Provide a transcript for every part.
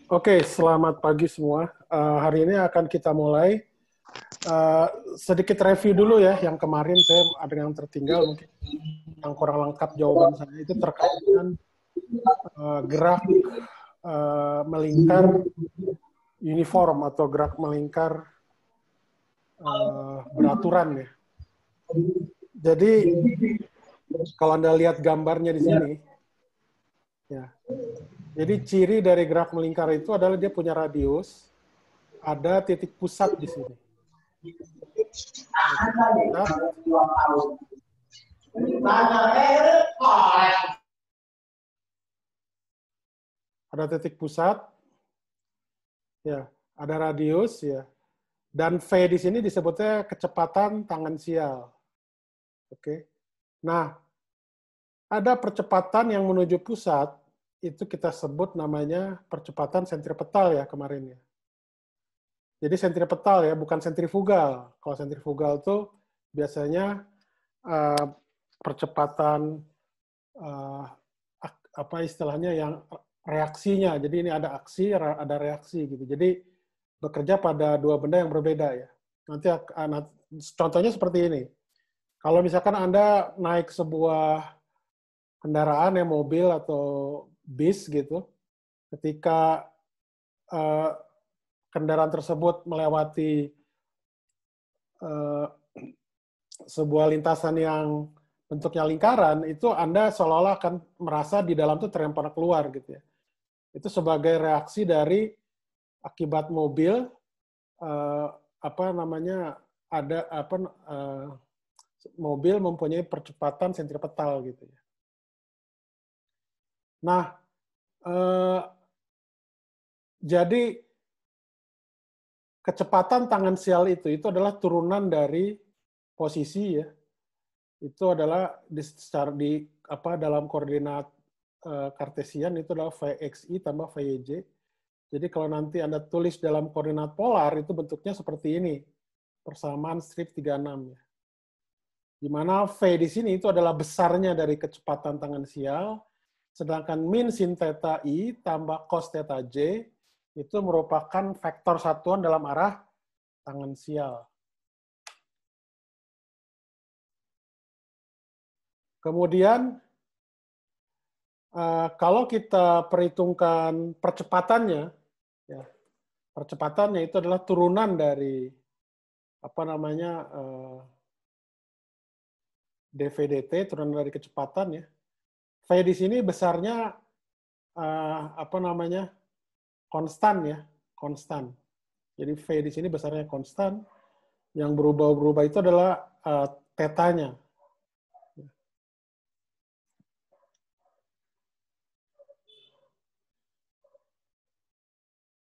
Oke, selamat pagi semua. Hari ini akan kita mulai. Sedikit review dulu ya, yang kemarin saya ada yang tertinggal, mungkin yang kurang lengkap jawaban saya itu terkait dengan gerak melingkar uniform atau gerak melingkar beraturan ya. Jadi kalau Anda lihat gambarnya di sini, ya. Jadi ciri dari gerak melingkar itu adalah dia punya radius, ada titik pusat di sini. Ada titik pusat, ya, ada radius, ya, dan V di sini disebutnya kecepatan tangensial. Oke, nah ada percepatan yang menuju pusat itu kita sebut namanya percepatan sentripetal ya kemarin ya. Jadi sentripetal ya, bukan sentrifugal. Kalau sentrifugal itu biasanya percepatan apa istilahnya yang reaksinya. Jadi ini ada aksi, ada reaksi gitu. Jadi bekerja pada dua benda yang berbeda ya. Nanti contohnya seperti ini. Kalau misalkan Anda naik sebuah kendaraan ya, mobil atau bis gitu, ketika kendaraan tersebut melewati sebuah lintasan yang bentuknya lingkaran, itu Anda seolah-olah akan merasa di dalam itu terlempar keluar gitu ya. Itu sebagai reaksi dari akibat mobil apa namanya ada apa mobil mempunyai percepatan sentripetal gitu ya. Nah, jadi kecepatan tangensial itu adalah turunan dari posisi ya. Itu adalah di apa dalam koordinat kartesian itu adalah Vxi tambah Vy. Jadi kalau nanti Anda tulis dalam koordinat polar itu bentuknya seperti ini. Persamaan strip 36 ya. Di mana V di sini itu adalah besarnya dari kecepatan tangensial, sedangkan min sin theta I tambah cos theta J itu merupakan vektor satuan dalam arah tangensial. Kemudian kalau kita perhitungkan percepatannya, ya, percepatannya itu adalah turunan dari apa namanya dv/dt, turunan dari kecepatan ya. V di sini besarnya apa namanya konstan ya, konstan. Jadi V di sini besarnya konstan. Yang berubah-berubah itu adalah tetanya.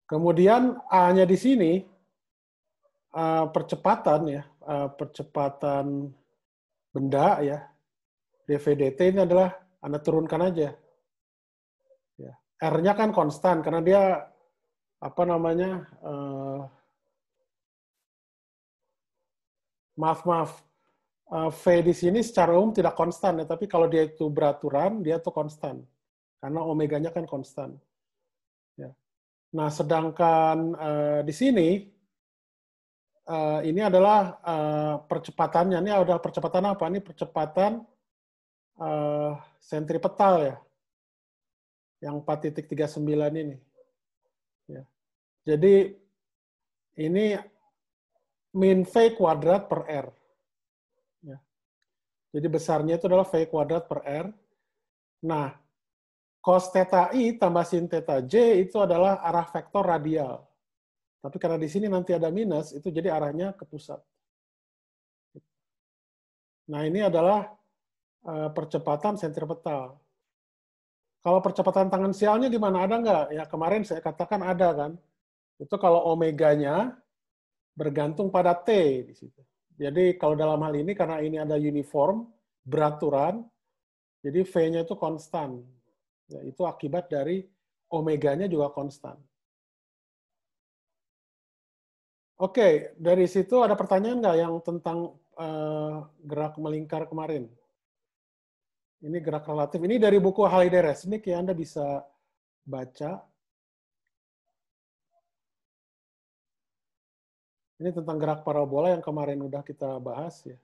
Kemudian A-nya di sini percepatan ya, percepatan benda ya, dv/dt ini adalah Anda turunkan aja. Ya. R-nya kan konstan karena dia apa namanya maaf V di sini secara umum tidak konstan ya, tapi kalau dia itu beraturan dia tuh konstan karena omeganya kan konstan. Ya. Nah sedangkan di sini ini adalah percepatannya. Ini adalah percepatan apa? Ini percepatan sentripetal ya, yang 4.39 ini. Ya. Jadi ini min V kuadrat per R. Ya. Jadi besarnya itu adalah V kuadrat per R. Nah, cos theta I tambah sin theta J itu adalah arah vektor radial. Tapi karena di sini nanti ada minus, itu jadi arahnya ke pusat. Nah, ini adalah percepatan sentripetal. Kalau percepatan tangensialnya gimana? Ada nggak? Ya kemarin saya katakan ada kan. Itu kalau omeganya bergantung pada T di situ. Jadi kalau dalam hal ini karena ini ada uniform, beraturan, jadi V-nya itu konstan. Ya, itu akibat dari omeganya juga konstan. Oke, dari situ ada pertanyaan nggak yang tentang gerak melingkar kemarin? Ini gerak relatif. Ini dari buku Haliday-Resnick ya, Anda bisa baca. Ini tentang gerak parabola yang kemarin udah kita bahas ya.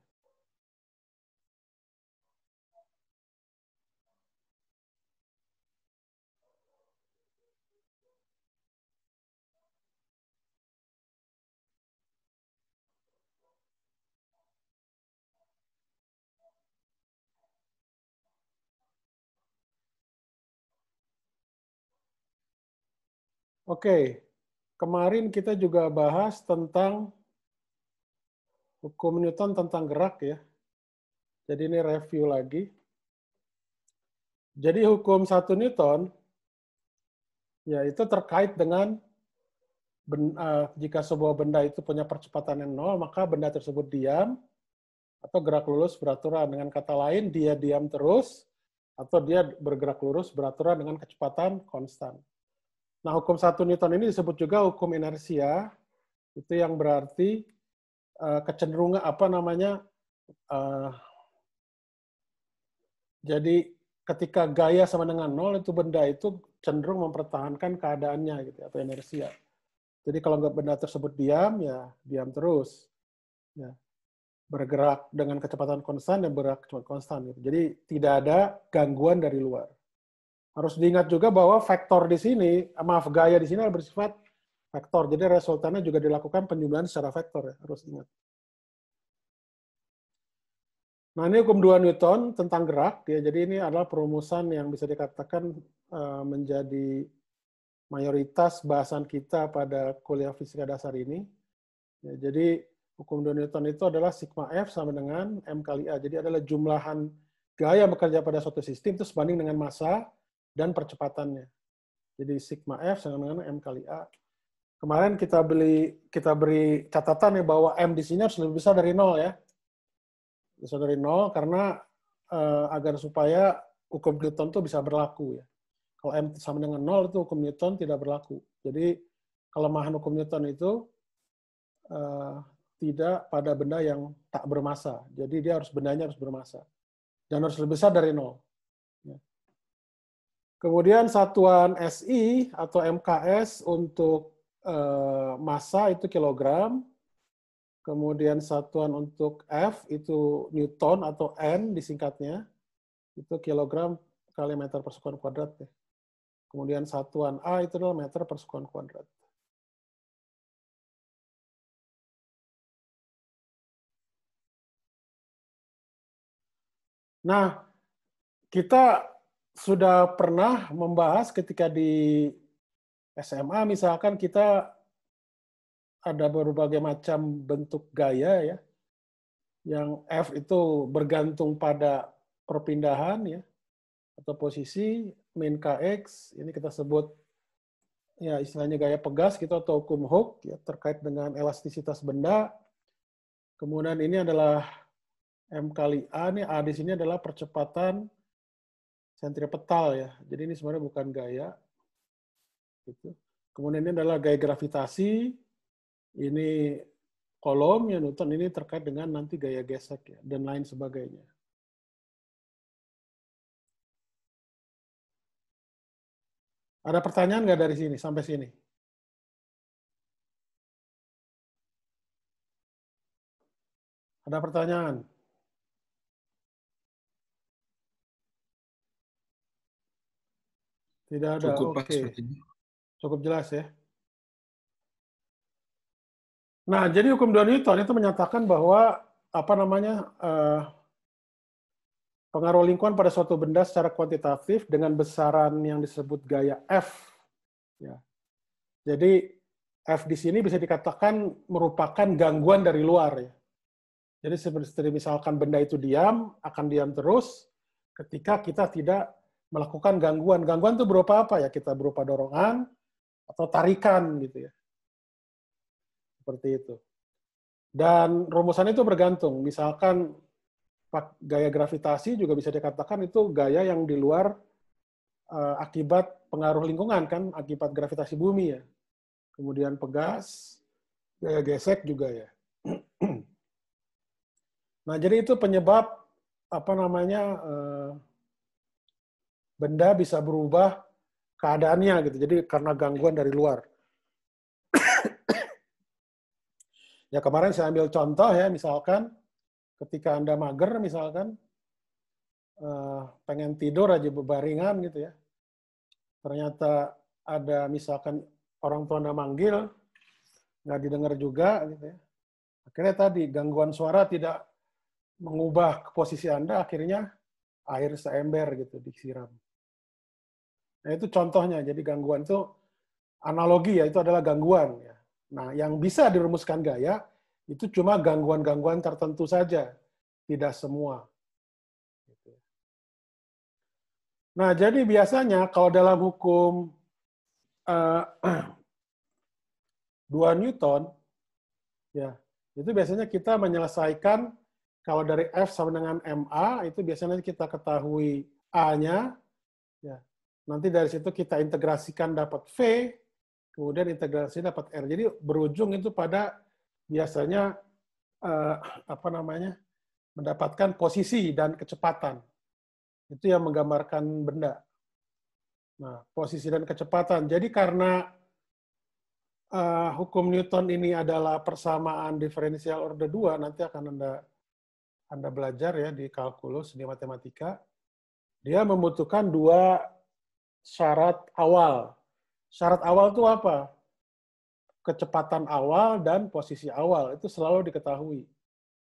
Oke, kemarin kita juga bahas tentang hukum Newton tentang gerak ya. Jadi ini review lagi. Jadi hukum 1 Newton ya itu terkait dengan jika sebuah benda itu punya percepatan yang 0, maka benda tersebut diam atau gerak lurus beraturan. Dengan kata lain, dia diam terus atau dia bergerak lurus beraturan dengan kecepatan konstan. Nah, hukum 1 Newton ini disebut juga hukum inersia. Itu yang berarti kecenderungan jadi ketika gaya sama dengan 0, itu benda itu cenderung mempertahankan keadaannya gitu atau inersia. Jadi kalau benda tersebut diam, ya diam terus. Ya, bergerak dengan kecepatan konstan dan bergerak kecepatan konstan. Gitu. Jadi tidak ada gangguan dari luar. Harus diingat juga bahwa vektor di sini, gaya di sini bersifat vektor. Jadi resultannya juga dilakukan penjumlahan secara vektor ya, harus ingat. Nah, ini hukum 2 Newton tentang gerak ya. Jadi ini adalah perumusan yang bisa dikatakan menjadi mayoritas bahasan kita pada kuliah fisika dasar ini. Ya, jadi hukum 2 Newton itu adalah sigma F sama dengan M kali A. Jadi adalah jumlahan gaya bekerja pada suatu sistem itu sebanding dengan massa dan percepatannya. Jadi sigma F sama dengan M kali A. Kemarin kita beri catatan ya bahwa M di sini harus lebih besar dari 0 ya. Besar dari 0 karena agar supaya hukum Newton itu bisa berlaku ya. Kalau M sama dengan 0 itu hukum Newton tidak berlaku. Jadi kelemahan hukum Newton itu tidak pada benda yang tak bermassa. Jadi bendanya harus bermassa. Dan harus lebih besar dari 0. Kemudian satuan SI atau MKS untuk massa itu kilogram. Kemudian satuan untuk F itu Newton atau N disingkatnya. Itu kilogram kali meter persekuan kuadrat. Ya. Kemudian satuan A itu adalah meter persekuan kuadrat. Nah, kita sudah pernah membahas ketika di SMA, misalkan kita ada berbagai macam bentuk gaya ya, yang F itu bergantung pada perpindahan ya, atau posisi, min Kx, ini kita sebut ya istilahnya gaya pegas gitu atau hukum Hooke ya, terkait dengan elastisitas benda. Kemudian ini adalah M kali A, nih A di sini adalah percepatan sentripetal ya. Jadi ini sebenarnya bukan gaya. Gitu. Kemudian ini adalah gaya gravitasi, ini kolom ya Newton, ini terkait dengan nanti gaya gesek ya, dan lain sebagainya. Ada pertanyaan nggak dari sini sampai sini? Ada pertanyaan? Tidak ada. Oke. Cukup jelas ya. Nah, jadi hukum 2 Newton itu menyatakan bahwa pengaruh lingkungan pada suatu benda secara kuantitatif dengan besaran yang disebut gaya F. Ya. Jadi F di sini bisa dikatakan merupakan gangguan dari luar ya. Jadi seperti misalkan benda itu diam, akan diam terus ketika kita tidak melakukan gangguan. Gangguan itu berupa apa ya? Kita berupa dorongan atau tarikan gitu ya. Seperti itu. Dan rumusan itu bergantung. Misalkan gaya gravitasi juga bisa dikatakan itu gaya yang di luar akibat pengaruh lingkungan kan, akibat gravitasi bumi ya. Kemudian pegas, gaya gesek juga ya. Nah, jadi itu penyebab benda bisa berubah keadaannya gitu. Jadi karena gangguan dari luar. Ya kemarin saya ambil contoh ya, misalkan ketika Anda mager, misalkan pengen tidur aja bebaringan gitu ya, ternyata ada misalkan orang tua Anda manggil, nggak didengar juga gitu ya. Akhirnya tadi gangguan suara tidak mengubah posisi Anda, akhirnya air seember gitu disiram. Nah itu contohnya, jadi gangguan itu analogi ya, itu adalah gangguan ya. Nah yang bisa dirumuskan gaya itu cuma gangguan-gangguan tertentu saja, tidak semua. Nah jadi biasanya kalau dalam hukum 2 Newton, ya itu biasanya kita menyelesaikan kalau dari F sama dengan MA, itu biasanya kita ketahui A-nya, ya. Nanti dari situ kita integrasikan dapat V, kemudian integrasi dapat R. Jadi berujung itu pada biasanya apa namanya, mendapatkan posisi dan kecepatan. Itu yang menggambarkan benda. Nah, posisi dan kecepatan. Jadi karena hukum Newton ini adalah persamaan diferensial order 2, nanti akan Anda belajar ya di kalkulus, di matematika. Dia membutuhkan 2 syarat awal. Syarat awal itu apa? Kecepatan awal dan posisi awal. Itu selalu diketahui.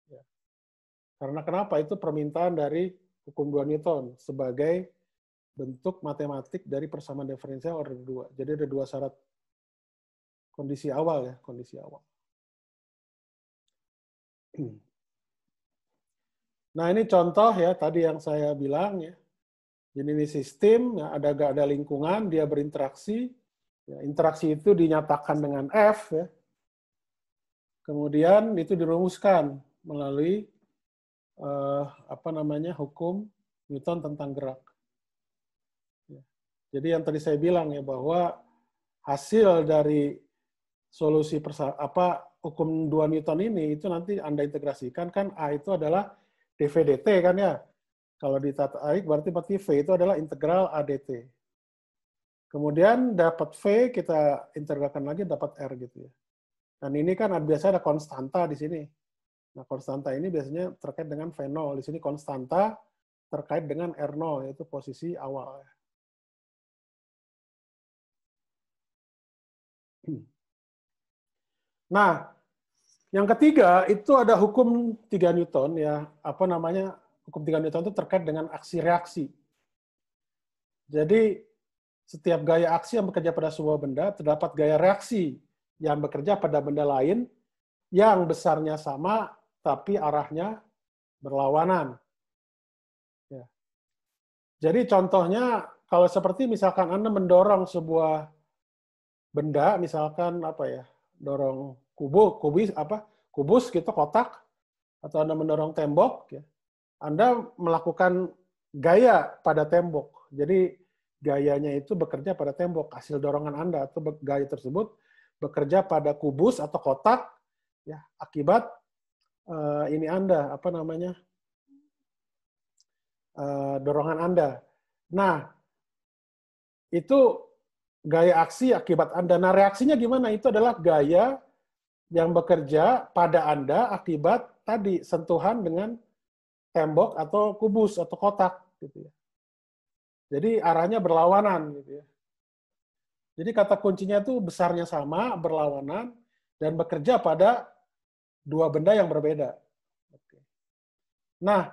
Ya. Karena kenapa? Itu permintaan dari hukum 2 Newton sebagai bentuk matematik dari persamaan diferensial order 2. Jadi ada 2 syarat kondisi awal ya, kondisi awal. Nah ini contoh ya, tadi yang saya bilang ya. Jadi ini sistem, ya, ada lingkungan, dia berinteraksi. Ya, interaksi itu dinyatakan dengan F, ya. Kemudian itu dirumuskan melalui apa namanya, hukum Newton tentang gerak. Ya. Jadi yang tadi saya bilang ya, bahwa hasil dari solusi hukum 2 Newton ini itu nanti Anda integrasikan, kan A itu adalah dv/dt kan ya. Kalau ditarik berarti V itu adalah integral ADT. Kemudian dapat V, kita integralkan lagi dapat R gitu ya. Dan ini kan biasa ada konstanta di sini. Nah, konstanta ini biasanya terkait dengan V0. Di sini konstanta terkait dengan R0, yaitu posisi awal. Nah, yang ketiga itu ada hukum 3 Newton ya, apa namanya? Hukum 3 Newton itu terkait dengan aksi reaksi. Jadi setiap gaya aksi yang bekerja pada sebuah benda terdapat gaya reaksi yang bekerja pada benda lain yang besarnya sama tapi arahnya berlawanan. Ya. Jadi contohnya kalau seperti misalkan Anda mendorong sebuah benda, misalkan apa ya, dorong kubus gitu, kotak, atau Anda mendorong tembok, ya, Anda melakukan gaya pada tembok. Jadi gayanya itu bekerja pada tembok, hasil dorongan Anda atau gaya tersebut bekerja pada kubus atau kotak, ya, akibat ini Anda, apa namanya, dorongan Anda. Nah, itu gaya aksi akibat Anda. Nah, reaksinya gimana? Itu adalah gaya yang bekerja pada Anda akibat tadi sentuhan dengan tembok atau kubus atau kotak gitu ya. Jadi arahnya berlawanan gitu ya. Jadi kata kuncinya itu besarnya sama, berlawanan, dan bekerja pada 2 benda yang berbeda. Nah,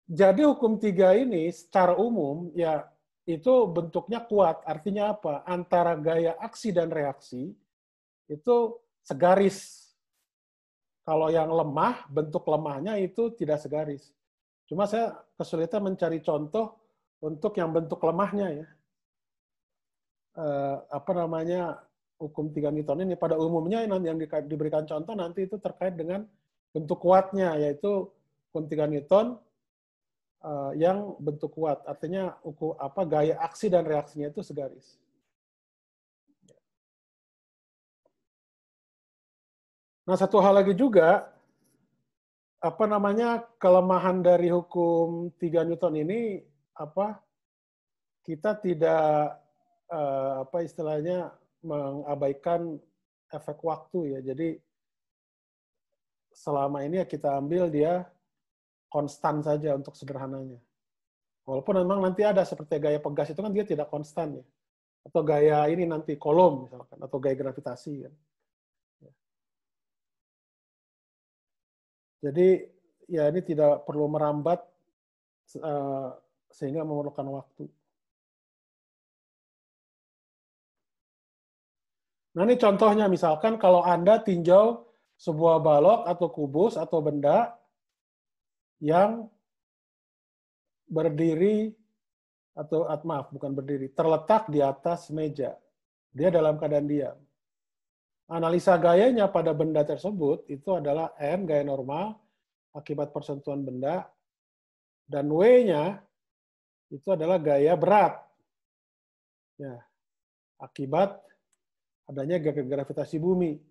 jadi hukum 3 ini secara umum ya itu bentuknya kuat. Artinya apa? Antara gaya aksi dan reaksi itu segaris. Kalau yang lemah, bentuk lemahnya itu tidak segaris. Cuma saya kesulitan mencari contoh untuk yang bentuk lemahnya ya. Apa namanya, hukum 3 Newton ini pada umumnya yang diberikan contoh nanti itu terkait dengan bentuk kuatnya, yaitu hukum 3 Newton yang bentuk kuat. Artinya gaya aksi dan reaksinya itu segaris. Nah, satu hal lagi juga, apa namanya, kelemahan dari hukum 3 Newton ini kita tidak apa istilahnya mengabaikan efek waktu ya. Jadi selama ini ya kita ambil dia konstan saja untuk sederhananya. Walaupun memang nanti ada seperti gaya pegas itu kan dia tidak konstan ya. Atau gaya ini nanti kolom misalkan, atau gaya gravitasi kan. Jadi ya ini tidak perlu merambat sehingga memerlukan waktu. Nah ini contohnya misalkan kalau Anda tinjau sebuah balok atau kubus atau benda yang berdiri atau maaf bukan berdiri, terletak di atas meja. Dia dalam keadaan diam. Analisa gayanya pada benda tersebut itu adalah N, gaya normal, akibat persentuhan benda, dan W-nya itu adalah gaya berat. Ya, akibat adanya gravitasi bumi.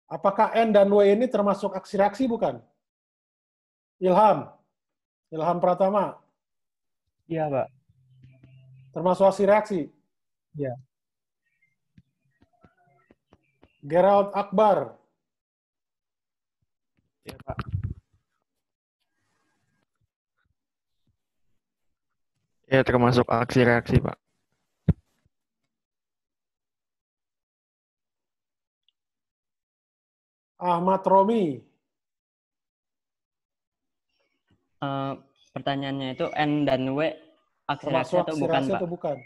Apakah N dan W ini termasuk aksi reaksi bukan? Ilham Pratama. Iya, Pak. Termasuk aksi reaksi? Iya. Gerald Akbar. Iya, Pak. Ya, termasuk aksi reaksi, Pak. Ahmad Romi. Pertanyaannya itu N dan W aksi reaksi Termasuk atau aksi bukan, reaksi Pak? atau bukan?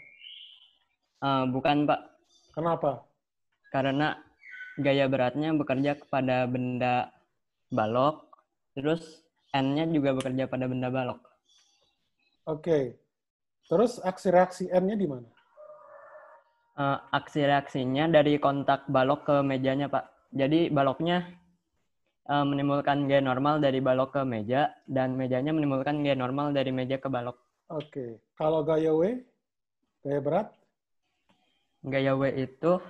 Bukan, Pak. Kenapa? Karena gaya beratnya bekerja kepada benda balok, terus N-nya juga bekerja pada benda balok. Oke. Terus aksi reaksi N-nya di mana? Aksi reaksinya dari kontak balok ke mejanya, Pak. Jadi baloknya menimbulkan gaya normal dari balok ke meja, dan mejanya menimbulkan gaya normal dari meja ke balok. Oke. Kalau gaya W, gaya berat? Gaya W itu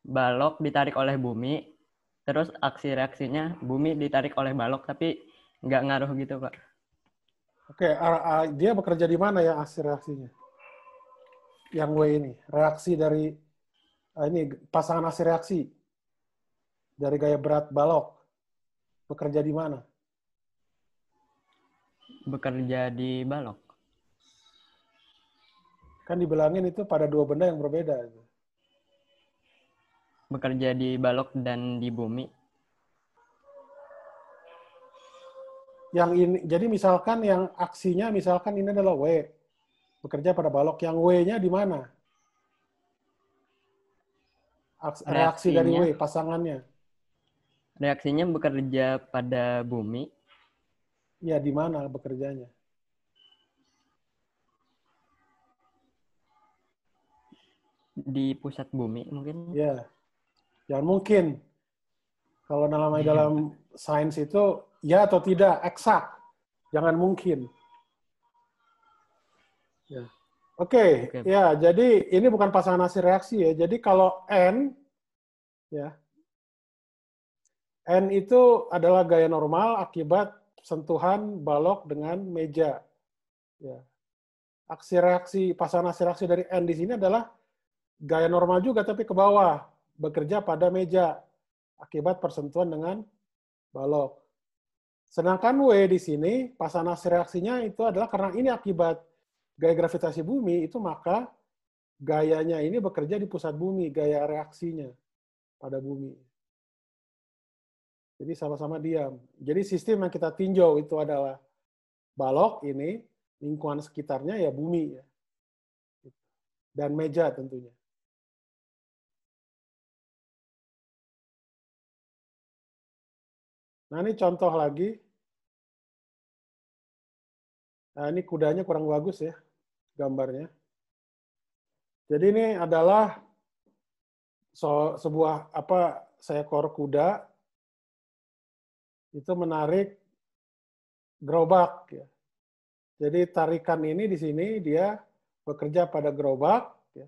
balok ditarik oleh bumi, terus aksi reaksinya bumi ditarik oleh balok, tapi nggak ngaruh gitu, Pak. Oke, dia bekerja di mana ya aksi reaksinya? Yang W ini, reaksi dari ini pasangan aksi reaksi dari gaya berat balok bekerja di mana? Bekerja di balok. Kan dibilangin itu pada dua benda yang berbeda. Bekerja di balok dan di bumi. Yang ini, jadi misalkan yang aksinya misalkan ini adalah W, bekerja pada balok. Yang W-nya di mana? Reaksi dari W, pasangannya. Reaksinya bekerja pada bumi. Ya, di mana bekerjanya? Di pusat bumi mungkin. Ya, jangan mungkin. Kalau dalam sains itu ya atau tidak, eksak. Jangan mungkin. Ya. Oke, ya, jadi ini bukan pasangan hasil reaksi ya. Jadi kalau N, ya, N itu adalah gaya normal akibat sentuhan balok dengan meja. Ya. Aksi reaksi, pasangan hasil reaksi dari N di sini adalah gaya normal juga, tapi ke bawah, bekerja pada meja akibat persentuhan dengan balok. Sedangkan W di sini, pasangan hasil reaksinya itu adalah karena ini akibat gaya gravitasi bumi, itu maka gayanya ini bekerja di pusat bumi, gaya reaksinya pada bumi. Jadi sama-sama diam. Jadi sistem yang kita tinjau itu adalah balok ini, lingkungan sekitarnya ya bumi. Dan meja tentunya. Nah ini contoh lagi. Nah ini kudanya kurang bagus ya gambarnya. Jadi ini adalah sebuah seekor kuda itu menarik gerobak ya. Jadi tarikan ini di sini dia bekerja pada gerobak ya.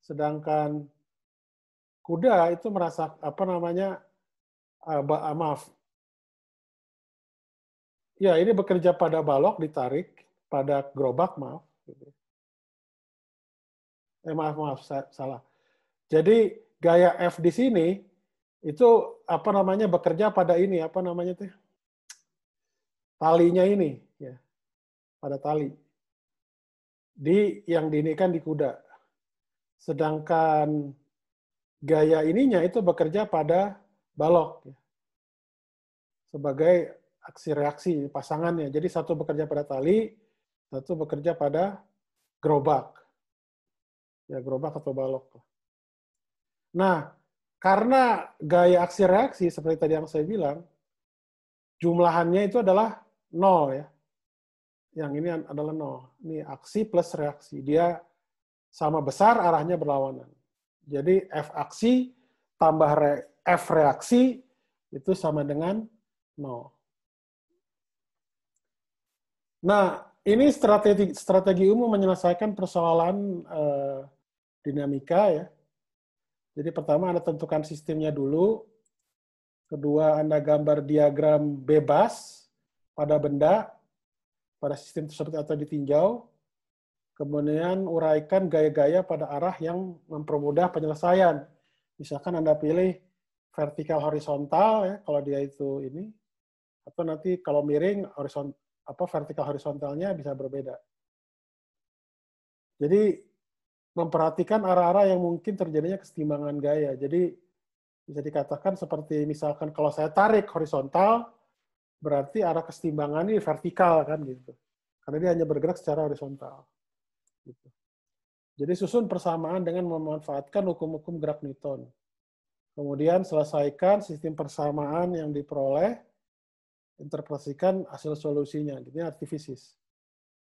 Sedangkan kuda itu merasa maaf. Ya, ini bekerja pada balok ditarik pada gerobak, maaf. Maaf, salah. Jadi gaya F di sini itu apa namanya bekerja pada ini, apa namanya tuh? Talinya ini, ya, pada tali. Yang diinikan di kuda. Sedangkan gaya ininya itu bekerja pada balok, ya, sebagai aksi reaksi pasangannya. Jadi satu bekerja pada tali, satu bekerja pada gerobak. Ya, gerobak atau balok. Nah, karena gaya aksi reaksi seperti tadi yang saya bilang, jumlahannya itu adalah 0 ya. Yang ini adalah 0. Ini aksi plus reaksi. Dia sama besar, arahnya berlawanan. Jadi F aksi tambah F reaksi itu sama dengan 0. Nah, ini strategi umum menyelesaikan persoalan dinamika ya. Jadi pertama Anda tentukan sistemnya dulu. Kedua, Anda gambar diagram bebas pada benda, pada sistem tersebut atau ditinjau. Kemudian uraikan gaya-gaya pada arah yang mempermudah penyelesaian. Misalkan Anda pilih vertikal horizontal ya, kalau dia itu ini, atau nanti kalau miring vertikal horizontalnya bisa berbeda. Jadi memperhatikan arah-arah yang mungkin terjadinya kesetimbangan gaya. Jadi bisa dikatakan seperti misalkan kalau saya tarik horizontal, berarti arah kesetimbangan ini vertikal kan gitu. Karena dia hanya bergerak secara horizontal. Gitu. Jadi susun persamaan dengan memanfaatkan hukum-hukum gerak Newton. Kemudian selesaikan sistem persamaan yang diperoleh, interpretasikan hasil solusinya. Ini artifisis.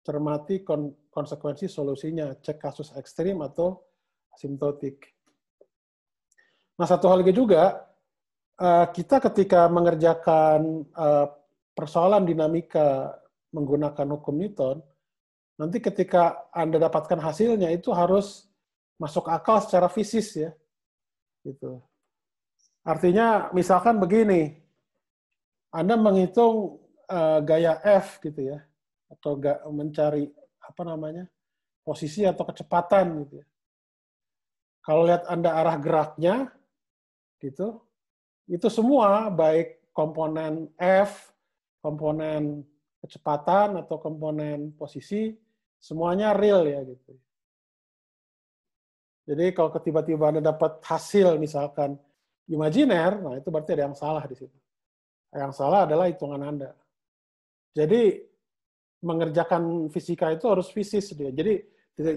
Cermati konsekuensi solusinya, cek kasus ekstrim atau asimptotik. Nah, satu hal lagi juga, kita ketika mengerjakan persoalan dinamika menggunakan hukum Newton, nanti ketika Anda dapatkan hasilnya itu harus masuk akal secara fisis ya. Gitu. Artinya misalkan begini, Anda menghitung gaya F gitu ya, atau mencari posisi atau kecepatan gitu ya. Kalau lihat Anda arah geraknya gitu, itu semua baik komponen F, komponen kecepatan atau komponen posisi, semuanya real ya gitu. Jadi kalau tiba-tiba Anda dapat hasil misalkan imajiner, nah itu berarti ada yang salah di situ. Yang salah adalah hitungan Anda. Jadi mengerjakan fisika itu harus fisis dia. Jadi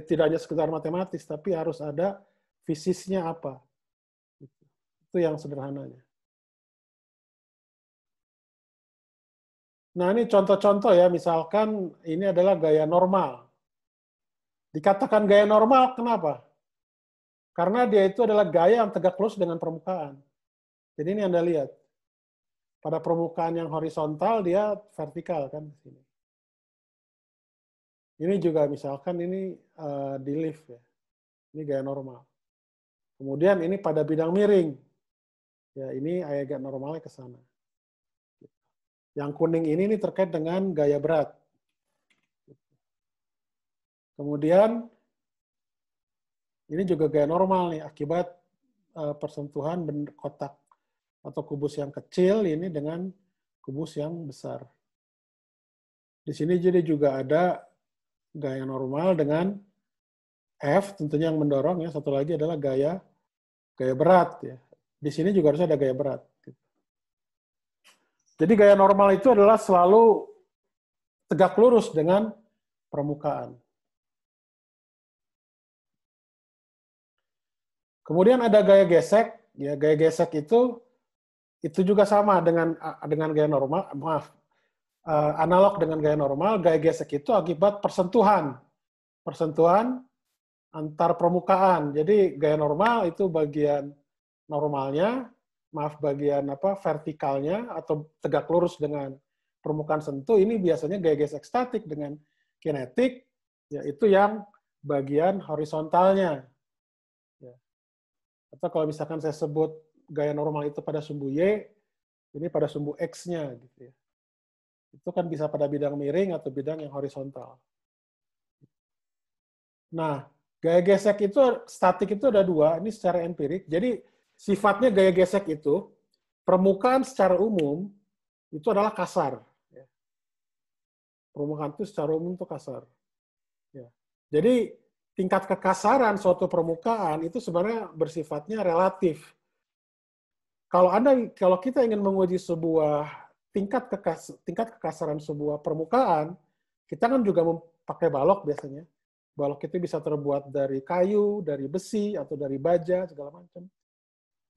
tidak hanya sekedar matematis, tapi harus ada fisisnya apa. Itu yang sederhananya. Nah, ini contoh-contoh ya, misalkan ini adalah gaya normal. Dikatakan gaya normal, kenapa? Karena dia itu adalah gaya yang tegak lurus dengan permukaan. Jadi ini Anda lihat. Pada permukaan yang horizontal, dia vertikal kan di sini. Ini juga misalkan ini di lift ya. Ini gaya normal. Kemudian ini pada bidang miring. Ya, ini agak normalnya ke sana. Yang kuning ini terkait dengan gaya berat. Kemudian ini juga gaya normal nih akibat persentuhan kotak atau kubus yang kecil ini dengan kubus yang besar. Di sini jadi juga ada gaya normal dengan F tentunya yang mendorong ya. Satu lagi adalah gaya berat ya. Di sini juga harus ada gaya berat. Jadi gaya normal itu adalah selalu tegak lurus dengan permukaan. Kemudian ada gaya gesek, ya gaya gesek itu juga sama dengan gaya normal, analog dengan gaya normal. Gaya gesek itu akibat persentuhan antar permukaan. Jadi gaya normal itu bagian normalnya, bagian vertikalnya atau tegak lurus dengan permukaan sentuh. Ini biasanya gaya gesek statik dengan kinetik, yaitu yang bagian horizontalnya. Ya. Atau kalau misalkan saya sebut gaya normal itu pada sumbu Y, ini pada sumbu X-nya gitu ya. Itu kan bisa pada bidang miring atau bidang yang horizontal. Nah, gaya gesek itu statik itu ada dua, ini secara empirik. Jadi sifatnya gaya gesek itu, permukaan secara umum itu adalah kasar. Permukaan itu secara umum itu kasar. Jadi tingkat kekasaran suatu permukaan itu sebenarnya bersifatnya relatif. Kalau kita ingin menguji sebuah tingkat kekasaran sebuah permukaan, kita kan juga pakai balok biasanya. Balok itu bisa terbuat dari kayu, dari besi, atau dari baja, segala macam.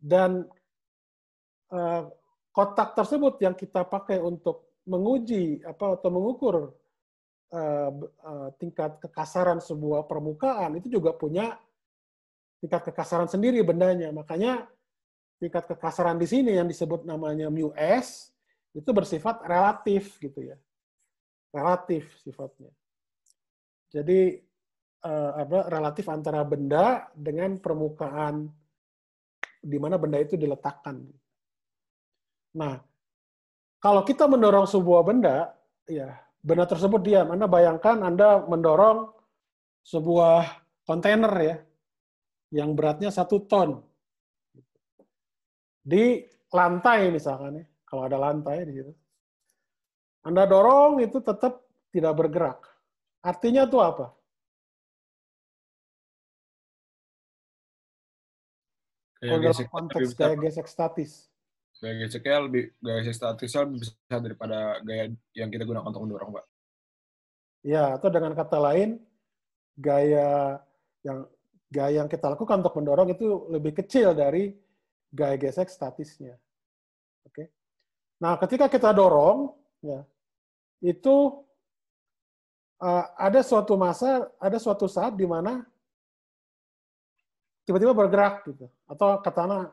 Dan kotak tersebut yang kita pakai untuk menguji atau mengukur tingkat kekasaran sebuah permukaan itu juga punya tingkat kekasaran sendiri bendanya. Makanya tingkat kekasaran di sini yang disebut namanya μs itu bersifat relatif gitu ya. Relatif sifatnya. Jadi relatif antara benda dengan permukaan di mana benda itu diletakkan. Nah, kalau kita mendorong sebuah benda, ya benda tersebut diam. Anda bayangkan Anda mendorong sebuah kontainer ya, yang beratnya 1 ton. Di lantai misalkan ya, kalau ada lantai di situ. Anda dorong itu tetap tidak bergerak. Artinya itu apa? Kalau dalam konteks gaya gesek statis. Gaya gesek statisnya lebih besar daripada gaya yang kita gunakan untuk mendorong, Pak. Ya, atau dengan kata lain, gaya yang kita lakukan untuk mendorong itu lebih kecil dari gaya gesek statisnya. Oke. Nah, ketika kita dorong, ya, itu ada suatu saat di mana tiba-tiba bergerak gitu. Atau katanya,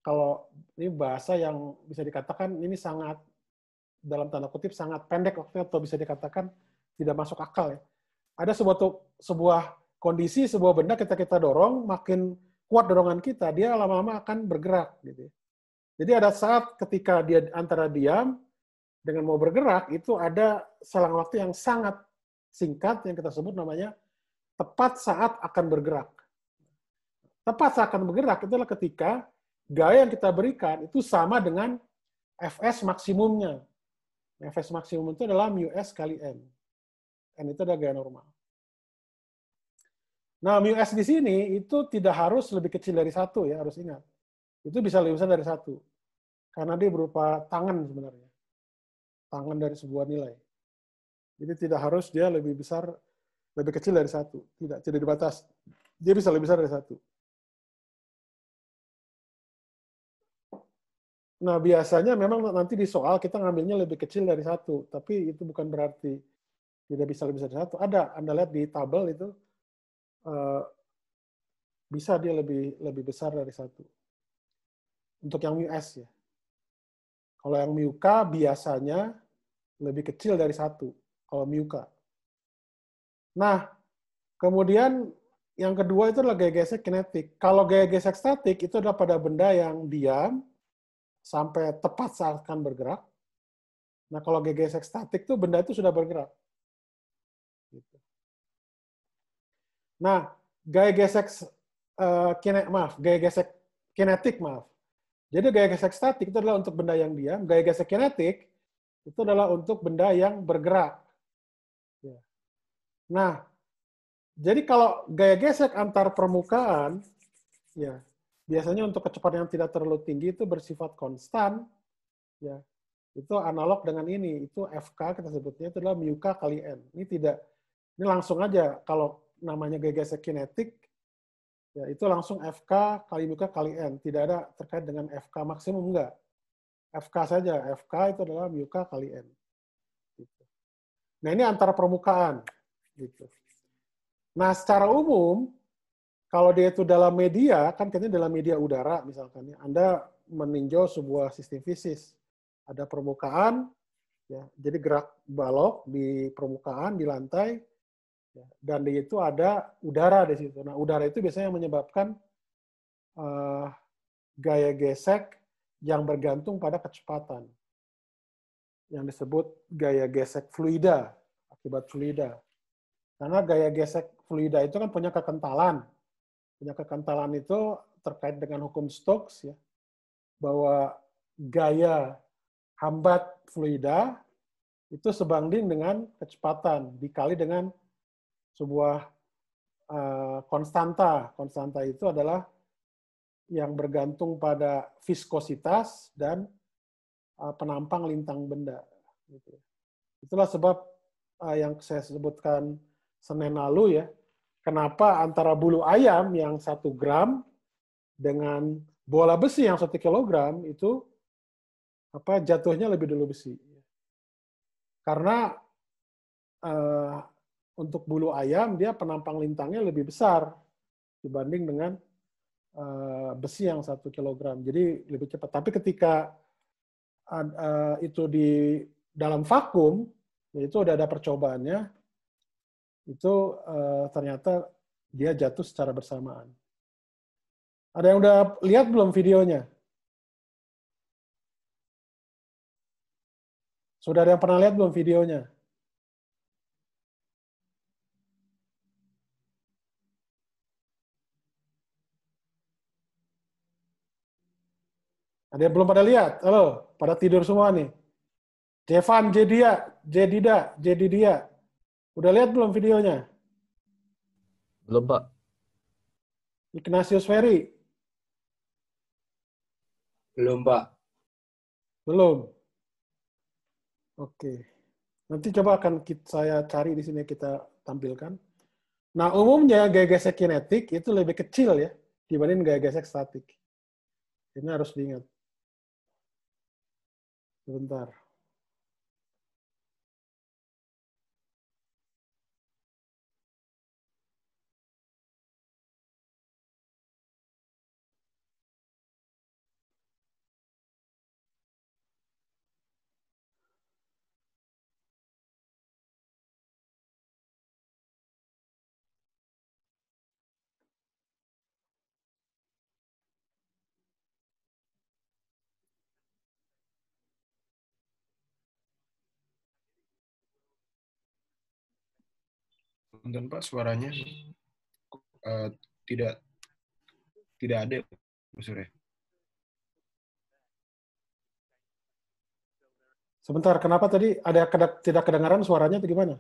kalau ini bahasa yang bisa dikatakan ini sangat dalam tanda kutip sangat pendek waktunya atau bisa dikatakan tidak masuk akal ya. Ada sebuah kondisi, sebuah benda kita dorong, makin kuat dorongan kita, dia lama-lama akan bergerak gitu. Jadi ada saat ketika dia antara diam dengan mau bergerak itu ada selang waktu yang sangat singkat yang kita sebut namanya tepat saat akan bergerak. Tepat saat akan bergerak itulah ketika gaya yang kita berikan itu sama dengan Fs maksimumnya. Fs maksimum itu adalah μs kali n. N itu adalah gaya normal. Nah, μs di sini itu tidak harus lebih kecil dari 1 ya, harus ingat. Itu bisa lebih besar dari 1. Karena dia berupa tangan sebenarnya. Tangan dari sebuah nilai. Jadi tidak harus dia lebih kecil dari 1. Tidak dibatas. Dia bisa lebih besar dari 1. Nah, biasanya memang nanti di soal kita ngambilnya lebih kecil dari 1, tapi itu bukan berarti tidak bisa lebih besar dari 1. Ada, Anda lihat di tabel itu bisa dia lebih besar dari 1. Untuk yang μs ya. Kalau yang μk biasanya lebih kecil dari 1 kalau μk. Nah, kemudian yang kedua itu adalah gaya gesek kinetik. Kalau gaya gesek statik itu adalah pada benda yang diam sampai tepat saat akan bergerak. Nah, kalau gaya gesek statik itu benda itu sudah bergerak. Gitu. Nah, gaya gesek kinetik. Jadi gaya gesek statik itu adalah untuk benda yang diam, gaya gesek kinetik itu adalah untuk benda yang bergerak. Ya. Nah, jadi kalau gaya gesek antar permukaan, ya biasanya untuk kecepatan yang tidak terlalu tinggi itu bersifat konstan, ya itu analog dengan ini, itu FK kita sebutnya itu adalah μk kali n. Ini langsung aja kalau namanya gaya gesek kinetik, ya itu langsung FK kali μk kali n, tidak ada terkait dengan FK maksimum, enggak. FK saja, FK itu adalah μk kali n. Gitu. Nah ini antara permukaan, gitu. Nah secara umum, kalau dia itu dalam media, kan katanya dalam media udara misalkan, ya, Anda meninjau sebuah sistem fisis, ada permukaan, ya, jadi gerak balok di permukaan, di lantai, ya, dan di itu ada udara di situ. Nah udara itu biasanya menyebabkan gaya gesek yang bergantung pada kecepatan, yang disebut gaya gesek fluida, akibat fluida. Karena gaya gesek fluida itu kan punya kekentalan. Punya kekentalan itu terkait dengan hukum Stokes ya, bahwa gaya hambat fluida itu sebanding dengan kecepatan dikali dengan sebuah konstanta. Konstanta itu adalah yang bergantung pada viskositas dan penampang lintang benda. Gitu. Itulah sebab yang saya sebutkan Senin lalu ya, kenapa antara bulu ayam yang 1 gram dengan bola besi yang 1 kilogram itu jatuhnya lebih dulu besi. Karena untuk bulu ayam dia penampang lintangnya lebih besar dibanding dengan besi yang 1 kilogram. Jadi lebih cepat. Tapi ketika itu di dalam vakum, itu udah ada percobaannya, itu ternyata dia jatuh secara bersamaan. Ada yang udah lihat belum videonya? Sudah ada yang pernah lihat belum videonya? Ada yang belum pada lihat? Halo, pada tidur semua nih. Jevan, Jedidia. Udah lihat belum videonya? Belum, Pak. Ignatius Ferry? Belum, Pak. Belum. Oke. Nanti coba akan saya cari di sini kita tampilkan. Nah, umumnya gaya gesek kinetik itu lebih kecil ya dibanding gaya gesek statik. Ini harus diingat. Sebentar. Dan Pak, suaranya tidak ada, Bu Surya. Sebentar, kenapa tadi ada tidak kedengaran suaranya atau gimana?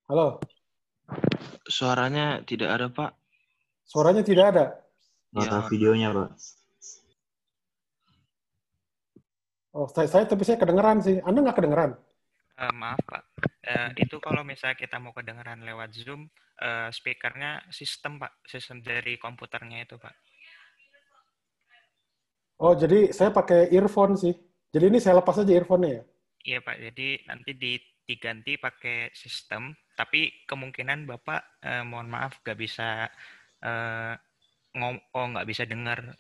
Halo? Suaranya tidak ada, Pak. Suaranya tidak ada? Ya, Videonya, Pak. Oh, tapi saya kedengeran sih. Anda nggak kedengeran? Maaf, Pak. Itu kalau misalnya kita mau kedengeran lewat Zoom, speakernya sistem, Pak. Sistem dari komputernya itu, Pak. Oh, jadi saya pakai earphone sih. Jadi ini saya lepas aja earphone-nya ya? Iya, Pak. Jadi nanti diganti pakai sistem, tapi kemungkinan Bapak, mohon maaf, nggak bisa nggak bisa dengar,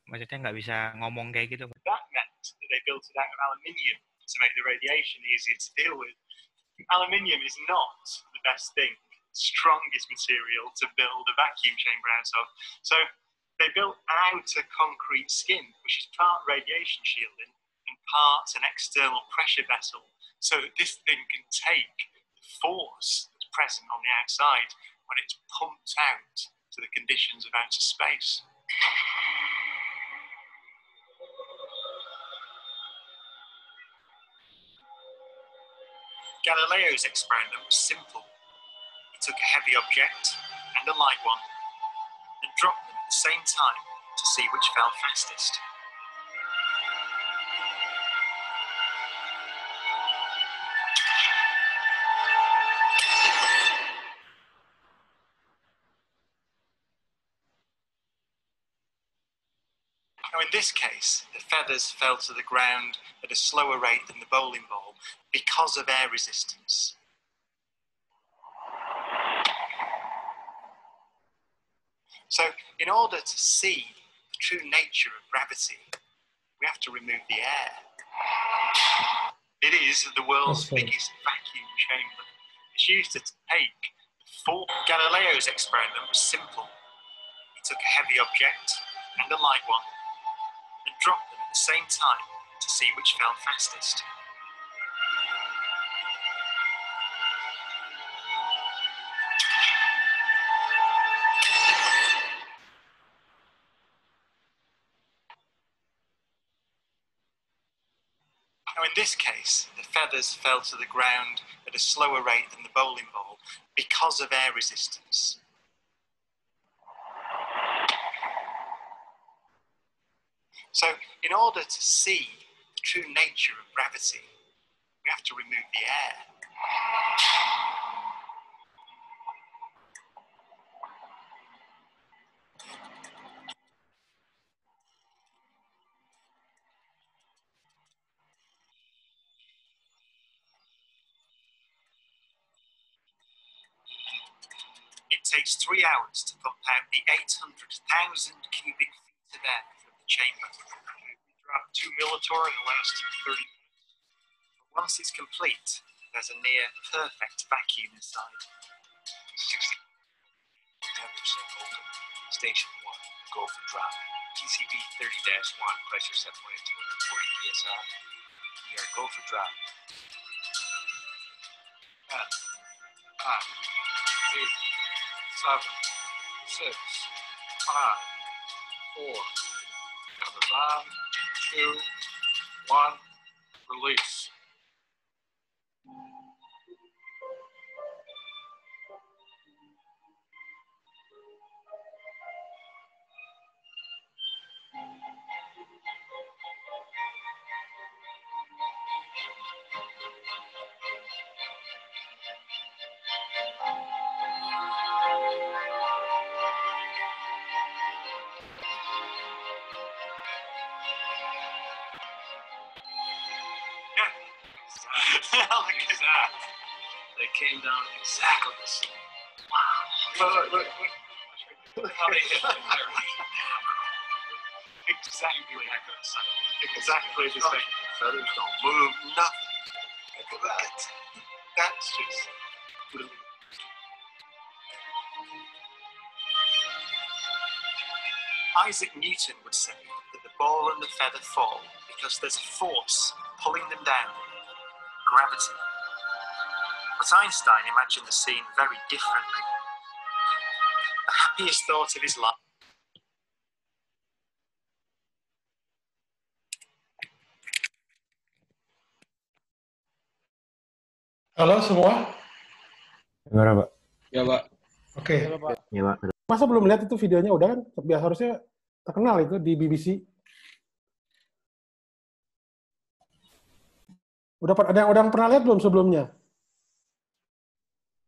maksudnya nggak bisa ngomong kayak gitu, Pak. That meant that they built it out of aluminium to make the radiation easier to deal with. Aluminium is not the best thing, strongest material to build a vacuum chamber out of. So they built out a concrete skin, which is part radiation shielding and part an external pressure vessel, so that this thing can take the force that's present on the outside when it's pumped out to the conditions of outer space. Galileo's experiment was simple. He took a heavy object and a light one and dropped them at the same time to see which fell fastest. Now, in this case, the feathers fell to the ground at a slower rate than the bowling ball because of air resistance. So, in order to see the true nature of gravity, we have to remove the air. It is the world's biggest vacuum chamber. It's used to take Galileo's experiment was simple. He took a heavy object and a light one and dropped them at the same time to see which fell fastest. Now, in this case, the feathers fell to the ground at a slower rate than the bowling ball because of air resistance. So, in order to see the true nature of gravity, we have to remove the air. It takes 3 hours to pump out the 800,000 cubic feet of air from the chamber. We dropped 2 millitorr in the last 30 minutes. Once it's complete, there's a near perfect vacuum inside. 10% open. Station 1, go for drop. TCV 30-1, pressure set point at 240 psi. We are go for drop. 10, 9, 8, 7, 6, 5, 4. Covers on. 2, 1. Release. Look at that. They came down exactly the same. Wow. Look. How they hit the fire. Exactly the same. Feathers don't move. Nothing. Look at that. That's just brilliant. Isaac Newton would say that the ball and the feather fall because there's a force pulling them down, gravity. But Einstein imagined the scene very differently. The happiest thought of his life. Halo semua. Gimana, Pak? Ya, Pak. Oke. Ya, Pak. Masa belum lihat itu videonya? Udah kan? Biasa harusnya terkenal itu di BBC. Ada yang pernah lihat belum sebelumnya?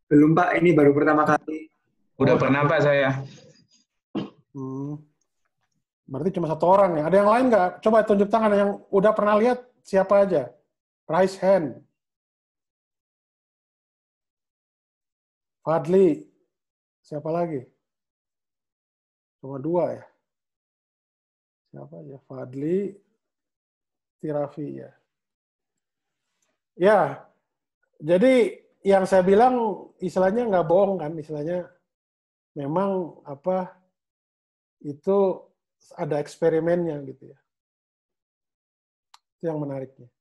Belum Pak, ini baru pertama kali. Udah pernah Pak saya. Berarti cuma satu orang ya. Ada yang lain nggak? Coba tunjuk tangan yang udah pernah lihat siapa aja. Raise hand. Fadli. Siapa lagi? Cuma 2 ya. Siapa ya? Fadli, Tirafi ya. Ya, jadi yang saya bilang istilahnya nggak bohong kan, istilahnya memang itu ada eksperimennya gitu ya. Itu yang menariknya.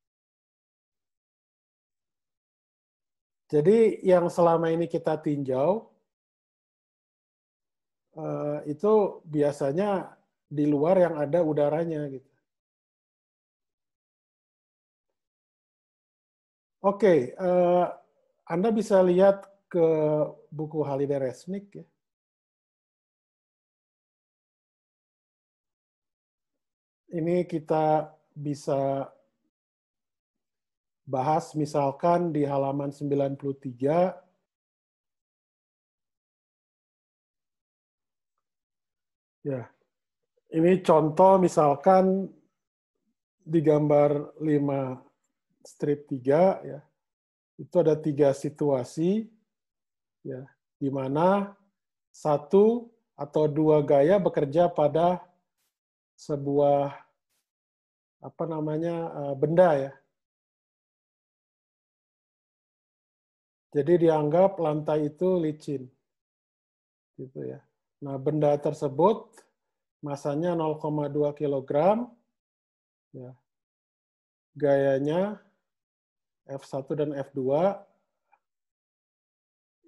Jadi yang selama ini kita tinjau itu biasanya di luar yang ada udaranya gitu. Oke, Anda bisa lihat ke buku Halliday Resnick ya. Ini kita bisa bahas misalkan di halaman 93. Ya, ini contoh misalkan di gambar 5 strip 3 ya. Itu ada 3 situasi ya, di mana 1 atau 2 gaya bekerja pada sebuah benda ya. Jadi dianggap lantai itu licin. Gitu ya. Nah, benda tersebut masanya 0,2 kg ya. Gayanya F1 dan F2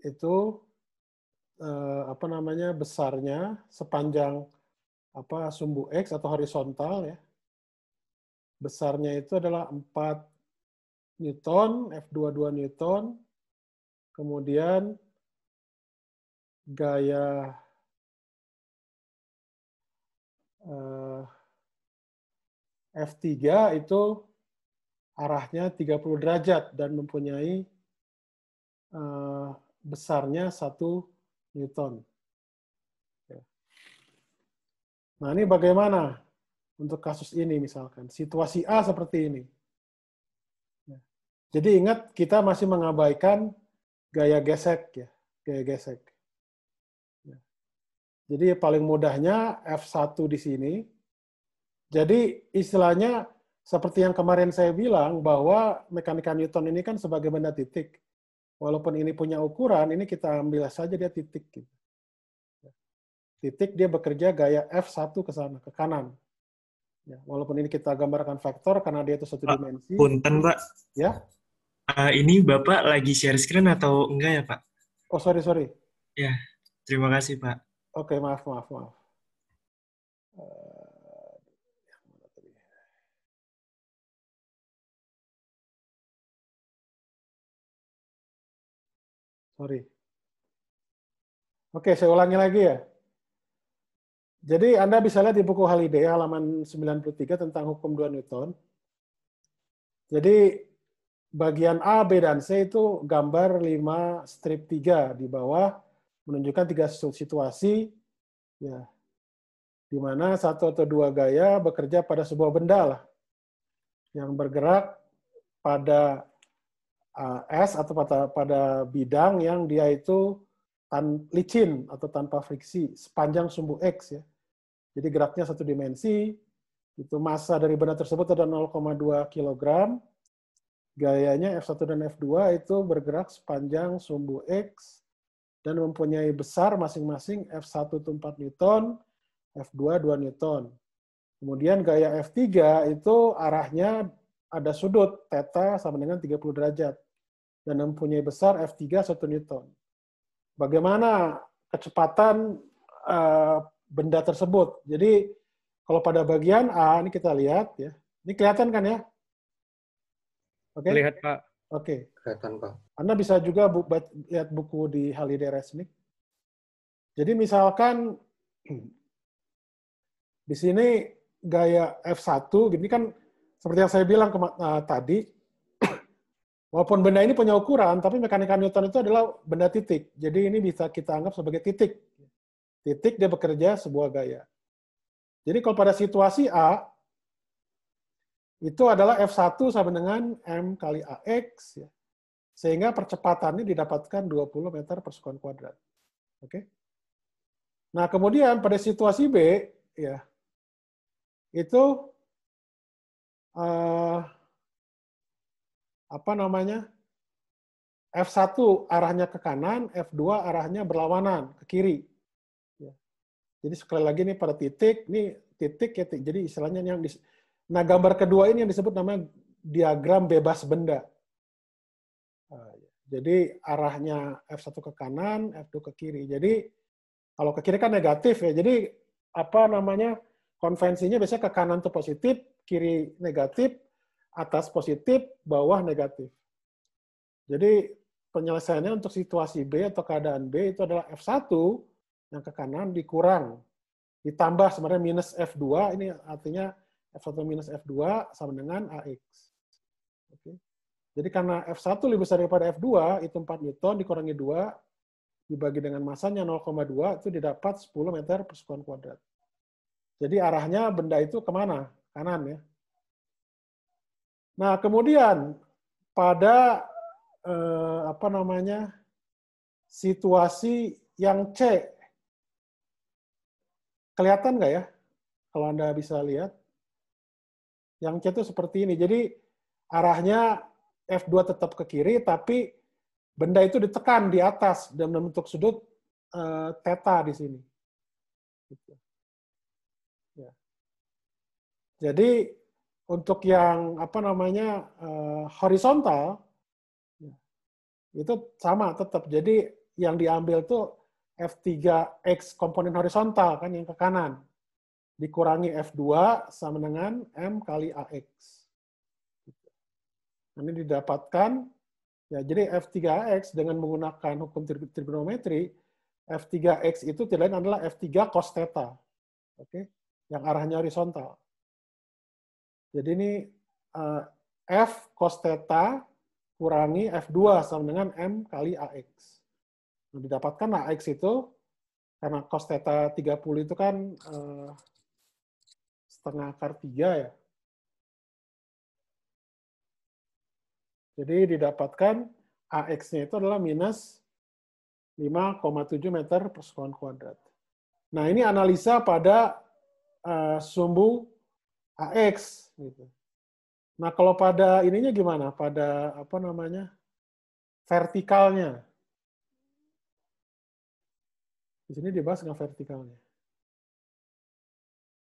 itu besarnya sepanjang sumbu X atau horizontal ya. Besarnya itu adalah 4 Newton, F2 2 Newton, kemudian gaya F3 itu arahnya 30 derajat dan mempunyai besarnya 1 Newton. Nah, ini bagaimana untuk kasus ini misalkan? Situasi A seperti ini. Jadi ingat, kita masih mengabaikan gaya gesek, ya, gaya gesek. Jadi paling mudahnya F1 di sini. Jadi istilahnya seperti yang kemarin saya bilang, bahwa mekanika Newton ini kan sebagai benda titik. Walaupun ini punya ukuran, ini kita ambil saja dia titik. Titik dia bekerja gaya F1 ke sana, ke kanan. Ya, walaupun ini kita gambarkan vektor karena dia itu satu dimensi. Punten, Pak. Ya. Ini Bapak lagi share screen atau enggak ya, Pak? Oh, sorry. Ya, terima kasih, Pak. Oke, maaf. Sorry. Oke, saya ulangi lagi ya. Jadi Anda bisa lihat di buku Halliday halaman 93 tentang hukum 2 Newton. Jadi bagian A, B, dan C itu gambar 5 strip 3 di bawah menunjukkan 3 situasi ya, di mana 1 atau 2 gaya bekerja pada sebuah benda lah yang bergerak pada S atau pada bidang yang dia itu licin atau tanpa friksi sepanjang sumbu X ya. Jadi geraknya satu dimensi, itu massa dari benda tersebut ada 0,2 kg, gayanya F1 dan F2 itu bergerak sepanjang sumbu X dan mempunyai besar masing-masing F1 itu 4 Newton, F2 2 Newton. Kemudian gaya F3 itu arahnya ada sudut theta sama dengan 30 derajat dan mempunyai besar F3 1 Newton. Bagaimana kecepatan benda tersebut? Jadi kalau pada bagian A ini kita lihat ya. Ini kelihatan kan ya? Oke. Lihat, Pak. Oke. Kelihatan, Pak. Anda bisa juga lihat buku di Halliday Resnick. Jadi misalkan di sini gaya F1, ini kan seperti yang saya bilang tadi, walaupun benda ini punya ukuran, tapi mekanika Newton itu adalah benda titik. Jadi ini bisa kita anggap sebagai titik. Titik dia bekerja sebuah gaya. Jadi kalau pada situasi A, itu adalah F1 sama dengan M kali AX, ya. Sehingga percepatannya didapatkan 20 meter per sekon kuadrat. Oke? Nah, kemudian pada situasi B, ya, itu F1 arahnya ke kanan, F2 arahnya berlawanan ke kiri. Ya. Jadi sekali lagi nih pada titik, ini titik ya, jadi istilahnya yang nah gambar kedua ini yang disebut namanya diagram bebas benda. Jadi arahnya F1 ke kanan, F2 ke kiri. Jadi kalau ke kiri kan negatif ya. Jadi konvensinya biasanya ke kanan itu positif, kiri negatif, atas positif, bawah negatif. Jadi penyelesaiannya untuk situasi B atau keadaan B itu adalah F1 yang ke kanan dikurang. Ditambah sebenarnya minus F2, ini artinya F1 minus F2 sama dengan AX. Oke. Jadi karena F1 lebih besar daripada F2, itu 4 Newton dikurangi 2, dibagi dengan massanya 0,2, itu didapat 10 meter per sekon kuadrat. Jadi arahnya benda itu kemana? Kanan ya. Nah, kemudian pada situasi yang C, kelihatan nggak ya? Kalau Anda bisa lihat, yang C itu seperti ini. Jadi arahnya F2 tetap ke kiri, tapi benda itu ditekan di atas dan membentuk sudut theta di sini. Ya. Jadi untuk yang horizontal itu sama tetap. Jadi yang diambil tuh F3X komponen horizontal kan yang ke kanan dikurangi F2 sama dengan M kali AX. Ini didapatkan, ya jadi F3X dengan menggunakan hukum trigonometri, F3X itu tidak lain adalah F3 cos theta. Oke, yang arahnya horizontal. Jadi ini F cos theta kurangi F2 sama dengan M kali AX. Nah, didapatkan AX itu, karena cos theta 30 itu kan setengah akar 3 ya. Jadi didapatkan AX-nya itu adalah minus 5,7 meter per sekon kuadrat. Nah, ini analisa pada sumbu AX. Gitu. Nah, kalau pada ininya gimana? Pada apa namanya? Vertikalnya. Di sini dibahas nggak vertikalnya?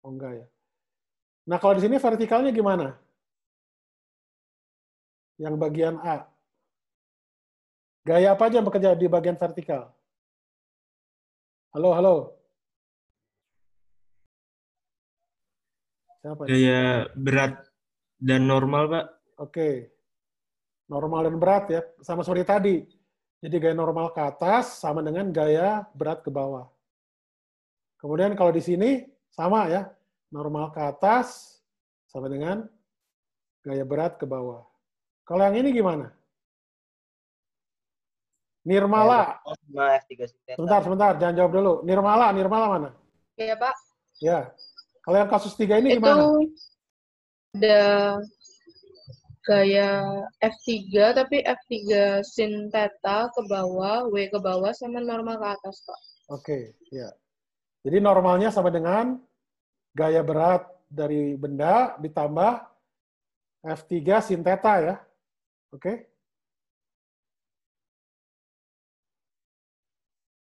Oh, enggak ya. Nah, kalau di sini vertikalnya gimana? Yang bagian A. Gaya apa aja yang bekerja di bagian vertikal? Halo, halo. Siapa? Gaya berat dan normal, Pak. Oke. Normal dan berat ya, sama seperti tadi. Jadi gaya normal ke atas sama dengan gaya berat ke bawah. Kemudian kalau di sini sama ya, normal ke atas sama dengan gaya berat ke bawah. Kalau yang ini gimana? Nirmala. Sebentar, jangan jawab dulu. Nirmala mana? Iya, Pak. Ya. Kalau yang kasus 3 ini gimana? Itu ada gaya F3, tapi F3 sin theta ke bawah, W ke bawah, sama normal ke atas, Pak. Oke, ya. Jadi normalnya sama dengan gaya berat dari benda ditambah F3 sin theta ya. Oke.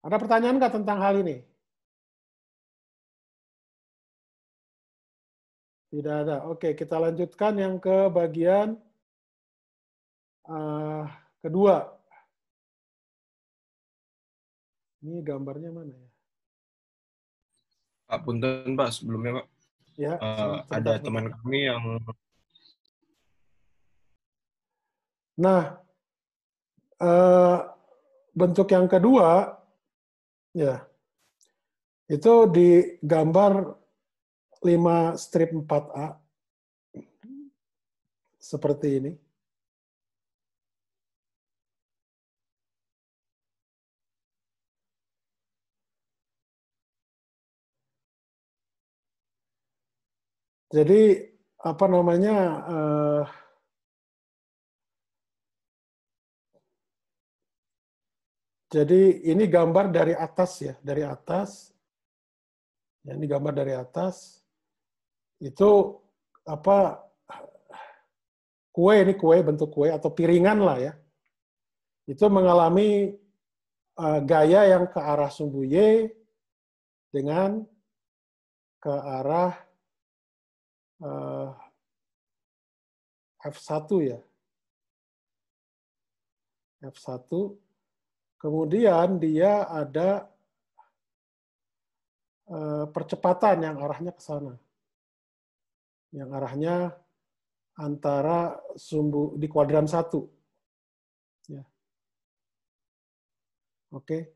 Ada pertanyaan nggak tentang hal ini? Tidak ada. Oke, kita lanjutkan yang ke bagian kedua. Ini gambarnya mana ya? Pak, punten Pak, sebelumnya Pak. Ya, Ada teman kami yang... Nah, bentuk yang kedua, ya, itu di gambar 5 strip 4A. Seperti ini. Jadi, apa namanya, jadi ini gambar dari atas ya, dari atas. Ya, ini gambar dari atas. Itu apa, kue, ini kue, bentuk kue atau piringan lah ya. Itu mengalami gaya yang ke arah sumbu Y dengan ke arah F1 ya. F1. Kemudian dia ada percepatan yang arahnya ke sana. Yang arahnya antara sumbu di kuadran 1. Ya. Oke.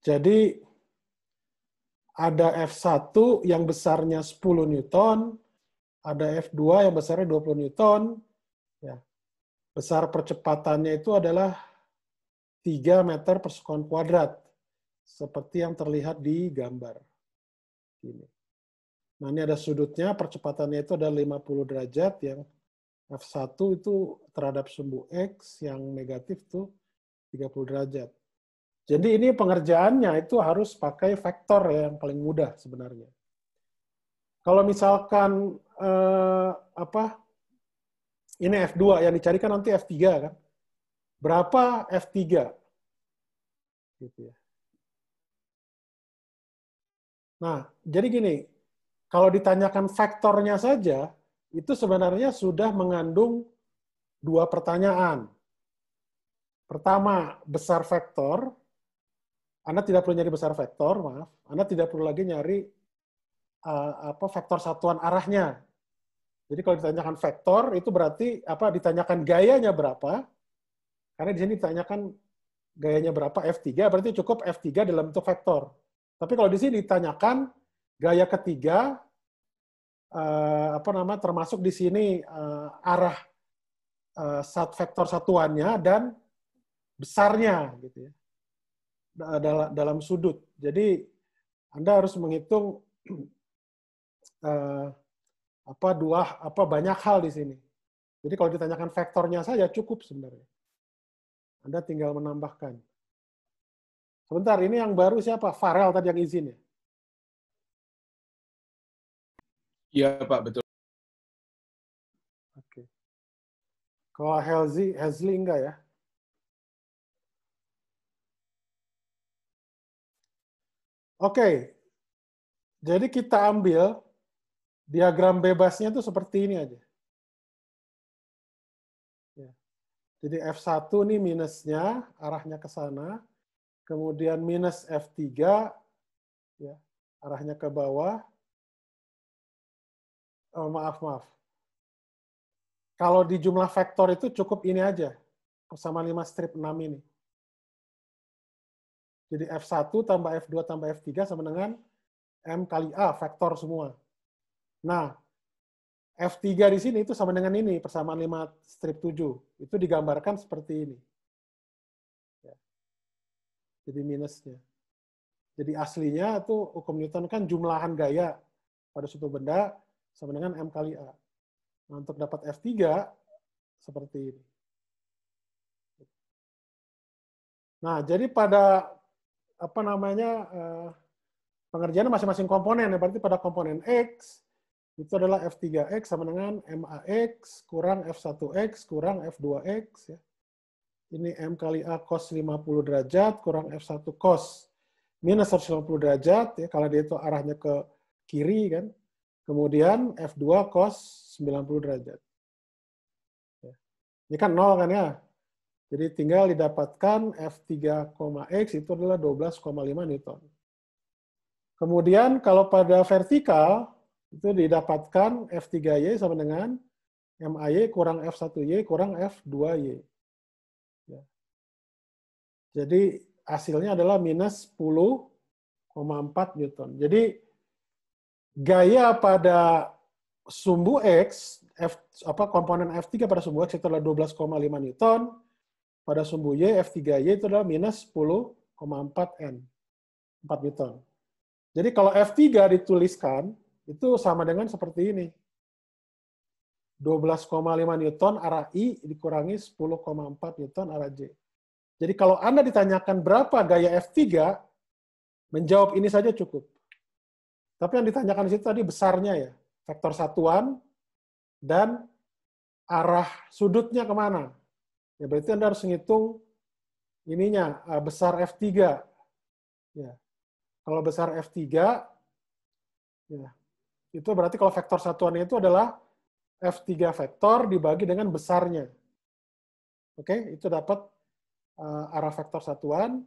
Jadi ada F1 yang besarnya 10 Newton, ada F2 yang besarnya 20 Newton. Ya. Besar percepatannya itu adalah 3 meter per sekon kuadrat. Seperti yang terlihat di gambar. Ini. Nah, ini ada sudutnya, percepatannya itu ada 50 derajat, yang F1 itu terhadap sumbu X, yang negatif tuh 30 derajat. Jadi ini pengerjaannya itu harus pakai vektor ya, yang paling mudah sebenarnya. Kalau misalkan ini F2 yang dicarikan nanti F3 kan. Berapa F3? Gitu ya. Nah, jadi gini, kalau ditanyakan vektornya saja, itu sebenarnya sudah mengandung 2 pertanyaan. Pertama, besar vektor. Anda tidak perlu nyari besar vektor, maaf. Anda tidak perlu lagi nyari vektor satuan arahnya. Jadi kalau ditanyakan vektor itu berarti ditanyakan gayanya berapa? Karena di sini ditanyakan gayanya berapa F3, berarti cukup F3 dalam bentuk vektor. Tapi kalau di sini ditanyakan gaya ketiga, termasuk di sini arah vektor satuannya dan besarnya, gitu ya, dalam sudut. Jadi Anda harus menghitung banyak hal di sini. Jadi kalau ditanyakan vektornya saja cukup sebenarnya. Anda tinggal menambahkan. Sebentar, ini yang baru siapa? Farel tadi yang izin ya? Iya Pak, betul. Oke. Kalau Hazli enggak ya? Oke. Jadi kita ambil diagram bebasnya itu seperti ini aja. Ya. Jadi F1 nih minusnya, arahnya ke sana. Kemudian minus F3, ya, arahnya ke bawah. Oh, maaf. Kalau di jumlah vektor itu cukup ini aja, sama 5 strip 6 ini. Jadi F1 tambah F2 tambah F3 sama dengan M kali A, vektor semua. Nah, F3 di sini itu sama dengan ini, persamaan 5 strip 7. Itu digambarkan seperti ini. Ya. Jadi minusnya. Jadi aslinya itu hukum Newton kan jumlahan gaya pada suatu benda sama dengan M kali A. Nah, untuk dapat F3 seperti ini. Nah, jadi pada pengerjaan masing-masing komponen, berarti pada komponen X itu adalah F3X sama dengan MAX kurang F1X kurang F2X. Ya. Ini M kali A cos 50 derajat kurang F1 cos minus 150 derajat, ya, kalau dia itu arahnya ke kiri kan. Kemudian F2 cos 90 derajat. Ya. Ini kan 0 kan ya. Jadi tinggal didapatkan F3,X itu adalah 12,5 Newton. Kemudian kalau pada vertikal, itu didapatkan F3Y sama dengan MAY kurang F1Y kurang F2Y. Ya. Jadi hasilnya adalah minus 10,4 Newton. Jadi gaya pada sumbu X, komponen F3 pada sumbu X itu adalah 12,5 Newton, pada sumbu Y, F3Y itu adalah minus 10,4 N, 4 Newton. Jadi kalau F3 dituliskan, itu sama dengan seperti ini. 12,5 Newton arah I dikurangi 10,4 Newton arah J. Jadi kalau Anda ditanyakan berapa gaya F3, menjawab ini saja cukup. Tapi yang ditanyakan di situ tadi besarnya ya, vektor satuan dan arah sudutnya kemana. Ya berarti Anda harus menghitung ininya, besar F3. Ya. Kalau besar F3, ya, itu berarti kalau vektor satuannya itu adalah F3 vektor dibagi dengan besarnya. Oke, itu dapat arah vektor satuan.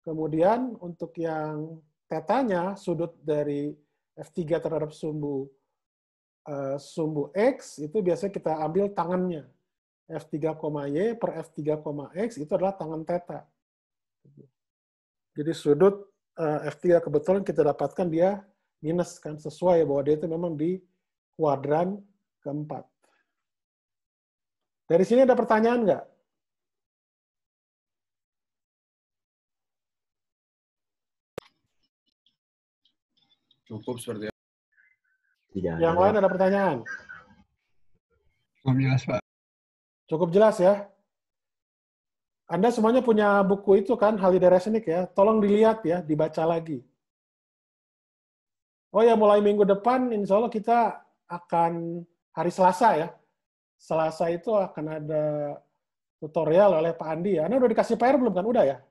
Kemudian untuk yang tetanya, sudut dari F3 terhadap sumbu X, itu biasanya kita ambil tangannya. F3,Y per F3,X itu adalah tangan theta. Jadi sudut F3 kebetulan kita dapatkan dia minus, kan, sesuai bahwa dia itu memang di kuadran keempat. Dari sini ada pertanyaan nggak? Cukup seperti itu. Yang lain ada pertanyaan? Cukup jelas, Pak. Cukup jelas ya? Anda semuanya punya buku itu kan, Haliday Resnick ya? Tolong dilihat ya, dibaca lagi. Oh ya, mulai minggu depan, insya Allah kita akan hari Selasa ya. Selasa itu akan ada tutorial oleh Pak Andi ya. Anda udah dikasih PR belum kan? Udah ya?